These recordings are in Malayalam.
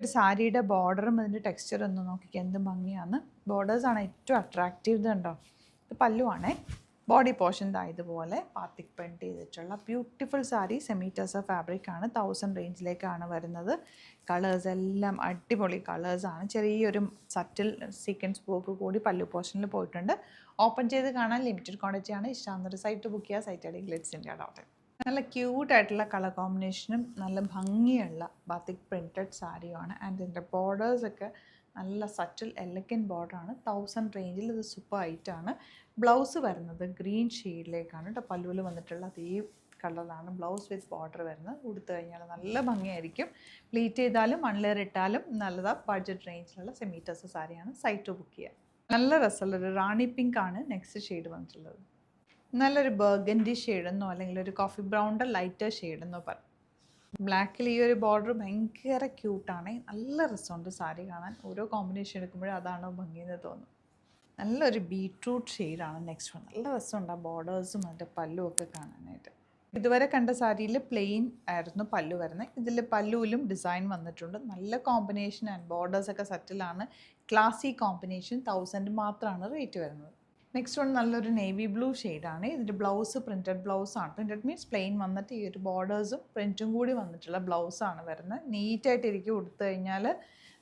ഒരു സാരിയുടെ ബോർഡറും അതിൻ്റെ ടെക്സ്ചർ ഒന്ന് നോക്കിക്കുക, എന്ത് ഭംഗിയാണ്. ബോർഡേഴ്സാണ് ഏറ്റവും അട്രാക്റ്റീവ്. ഇതുണ്ടോ, ഇത് പല്ലുവാണേ. ബോഡി പോർഷൻ ഇതുപോലെ പാത്തിക് പ്രിൻറ്റ് ചെയ്തിട്ടുള്ള beautiful sari. Semi tussar fabric ആണ്. 1000 റേഞ്ചിലേക്കാണ് വരുന്നത്. കളേഴ്സ് എല്ലാം അടിപൊളി കളേഴ്സാണ്. ചെറിയൊരു സറ്റിൽ സീക്വൻസ് വർക്ക് കൂടി പല്ലു പോർഷനിൽ പോയിട്ടുണ്ട്. ഓപ്പൺ ചെയ്ത് കാണാൻ ലിമിറ്റഡ് ക്വാണ്ടിറ്റി ആണ്. ഇഷ്ടമാകുന്നൊരു സൈറ്റ് ബുക്ക് ചെയ്യുക. Site I D glitzindia.in. നല്ല ക്യൂട്ടായിട്ടുള്ള കളർ കോമ്പിനേഷനും നല്ല ഭംഗിയുള്ള ബാത്തിക് പ്രിൻറ്റഡ് സാരിയുമാണ്. ആൻഡ് ഇതിൻ്റെ ബോർഡേഴ്സൊക്കെ നല്ല സറ്റിൽ എലഗൻറ്റ് ബോർഡറാണ്. 1000 റേഞ്ചിൽ ഇത് സൂപ്പർ ആയിട്ടാണ്. ബ്ലൗസ് വരുന്നത് ഗ്രീൻ ഷെയ്ഡിലേക്കാണ് കേട്ടോ. പല്ലുവിൽ വന്നിട്ടുള്ള അതേ കളറിലാണ് ബ്ലൗസ് വിത്ത് ബോർഡർ വരുന്നത്. ഉടുത്തു കഴിഞ്ഞാൽ നല്ല ഭംഗിയായിരിക്കും. പ്ലീറ്റ് ചെയ്താലും അൺലെയർ ഇട്ടാലും നല്ലതാണ്. ബഡ്ജറ്റ് റേഞ്ചിലുള്ള സെമി ടസർ സാരിയാണ്. സൈറ്റ് ബുക്ക് ചെയ്യുക. നല്ല രസമുള്ളൊരു റാണി പിങ്ക് ആണ് നെക്സ്റ്റ് ഷെയ്ഡ് വന്നിട്ടുള്ളത്. നല്ലൊരു ബർഗൻഡി ഷെയ്ഡെന്നോ അല്ലെങ്കിൽ ഒരു കോഫി ബ്രൗണിൻ്റെ ലൈറ്റർ ഷെയ്ഡെന്നോ പറയും. ബ്ലാക്കിൽ ഈ ഒരു ബോർഡർ ഭയങ്കര ക്യൂട്ടാണ്. നല്ല രസമുണ്ട് സാരി കാണാൻ. ഓരോ കോമ്പിനേഷൻ എടുക്കുമ്പോഴും അതാണോ ഭംഗിയെന്ന് തോന്നും. നല്ലൊരു ബീട്രൂട്ട് ഷെയ്ഡാണ് നെക്സ്റ്റ് വൺ. നല്ല രസമുണ്ട് ആ ബോർഡേഴ്സും അതിൻ്റെ പല്ലും ഒക്കെ കാണാനായിട്ട്. ഇതുവരെ കണ്ട സാരിയിൽ പ്ലെയിൻ ആയിരുന്നു പല്ലു വരുന്നത്. ഇതിൽ പല്ലുവിലും ഡിസൈൻ വന്നിട്ടുണ്ട്. നല്ല കോമ്പിനേഷൻ ആൻഡ് ബോർഡേഴ്സൊക്കെ സെറ്റിലാണ്. Classy combination. 1000 മാത്രമാണ് റേറ്റ് വരുന്നത്. നെക്സ്റ്റ് വൺ നല്ലൊരു നേവി ബ്ലൂ ഷെയ്ഡാണ്. ഇതിൻ്റെ ബ്ലൗസ് പ്രിൻറ്റഡ് ബ്ലൗസാണ്. പ്രിൻറ്റഡ് മീൻസ് പ്ലെയിൻ വന്നിട്ട് ഈ ഒരു ബോർഡേഴ്സും പ്രിൻറ്റും കൂടി വന്നിട്ടുള്ള ബ്ലൗസാണ് വരുന്നത്. നീറ്റായിട്ടിരിക്കും. ഉടുത്തു കഴിഞ്ഞാൽ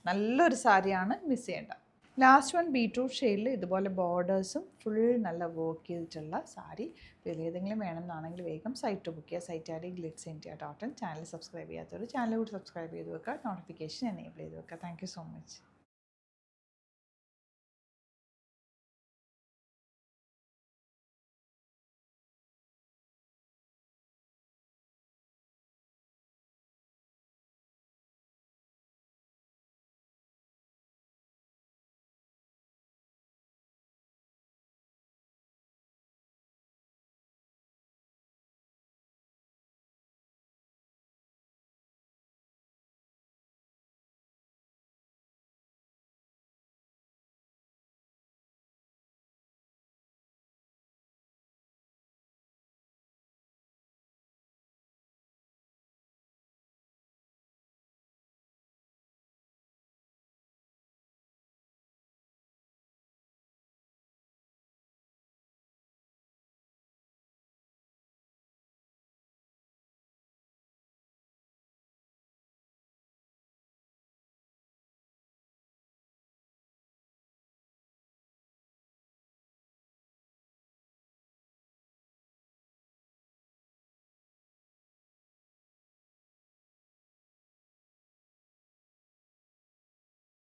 നല്ലൊരു സാരിയാണ്, മിസ് ചെയ്യേണ്ട. ലാസ്റ്റ് വൺ ബീട്രൂട്ട് ഷെയ്ഡിൽ ഇതുപോലെ ബോർഡേഴ്സും ഫുൾ നല്ല വർക്ക് ചെയ്തിട്ടുള്ള സാരി. ഇതിൽ ഏതെങ്കിലും വേണമെന്നാണെങ്കിൽ വേഗം സൈറ്റ് ബുക്ക് ചെയ്യുക. Site I D glitzindia.in. Channel subscribe ചെയ്യാത്തവർ ചാനൽ കൂടി സബ്സ്ക്രൈബ് ചെയ്ത് വെക്കുക. നോട്ടിഫിക്കേഷൻ എനേബിൾ ചെയ്ത് വെക്കുക. Thank you so much.